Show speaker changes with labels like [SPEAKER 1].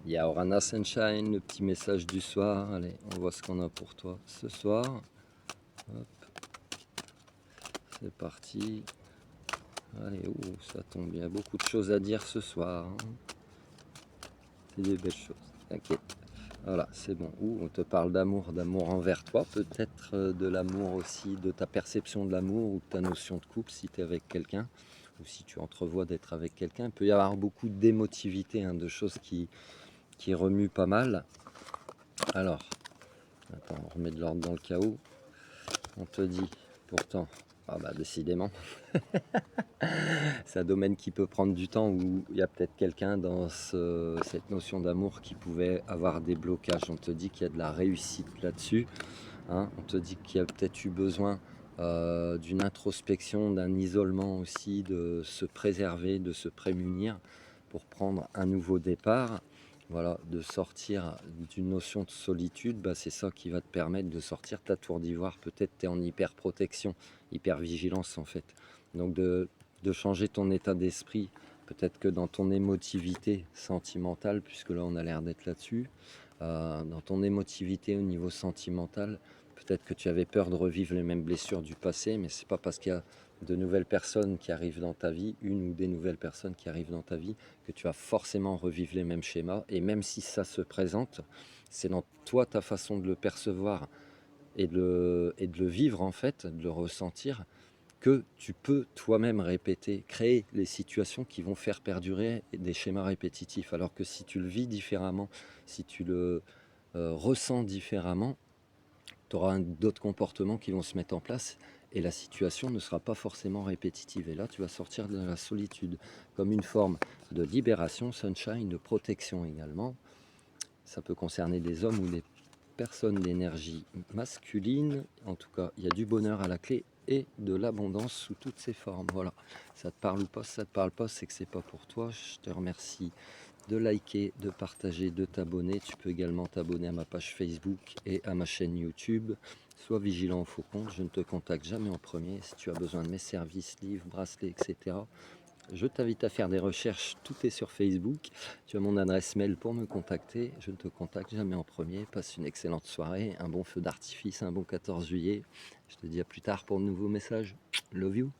[SPEAKER 1] Il y a Orana Sunshine, le petit message du soir. Allez, on voit ce qu'on a pour toi ce soir. Hop, c'est parti. Allez, ça tombe bien. Beaucoup de choses à dire ce soir, hein. C'est des belles choses. T'inquiète. Voilà, c'est bon. On te parle d'amour envers toi, peut-être de l'amour aussi, de ta perception de l'amour ou de ta notion de couple si tu es avec quelqu'un, ou si tu entrevois d'être avec quelqu'un. Il peut y avoir beaucoup d'émotivité, hein, de choses qui remuent pas mal. Alors, attends, on remet de l'ordre dans le chaos. On te dit, pourtant, ah bah décidément, c'est un domaine qui peut prendre du temps où il y a peut-être quelqu'un dans cette notion d'amour qui pouvait avoir des blocages. On te dit qu'il y a de la réussite là-dessus, hein. On te dit qu'il y a peut-être eu besoin d'une introspection, d'un isolement aussi, de se préserver, de se prémunir pour prendre un nouveau départ. Voilà, de sortir d'une notion de solitude, bah, c'est ça qui va te permettre de sortir ta tour d'ivoire. Peut-être tu es en hyper protection, hyper vigilance en fait. Donc de changer ton état d'esprit, peut-être que dans ton émotivité sentimentale, puisque là on a l'air d'être là-dessus, dans ton émotivité au niveau sentimental, peut-être que tu avais peur de revivre les mêmes blessures du passé, mais c'est pas parce qu'il y a de nouvelles personnes qui arrivent dans ta vie, une ou des nouvelles personnes qui arrivent dans ta vie, que tu vas forcément revivre les mêmes schémas. Et même si ça se présente, c'est dans toi, ta façon de le percevoir et de le vivre en fait, de le ressentir, que tu peux toi-même répéter, créer les situations qui vont faire perdurer des schémas répétitifs. Alors que si tu le vis différemment, si tu le ressens différemment, tu auras d'autres comportements qui vont se mettre en place et la situation ne sera pas forcément répétitive. Et là, tu vas sortir de la solitude comme une forme de libération, sunshine, de protection également. Ça peut concerner des hommes ou des personnes d'énergie masculine. En tout cas, il y a du bonheur à la clé et de l'abondance sous toutes ses formes. Voilà, ça te parle ou pas, si ça te parle pas, c'est que c'est pas pour toi. Je te remercie de liker, de partager, de t'abonner. Tu peux également t'abonner à ma page Facebook et à ma chaîne YouTube. Sois vigilant au faux compte, je ne te contacte jamais en premier. Si tu as besoin de mes services, livres, bracelets, etc., je t'invite à faire des recherches, tout est sur Facebook. Tu as mon adresse mail pour me contacter. Je ne te contacte jamais en premier. Passe une excellente soirée, un bon feu d'artifice, un bon 14 juillet. Je te dis à plus tard pour de nouveaux messages. Love you.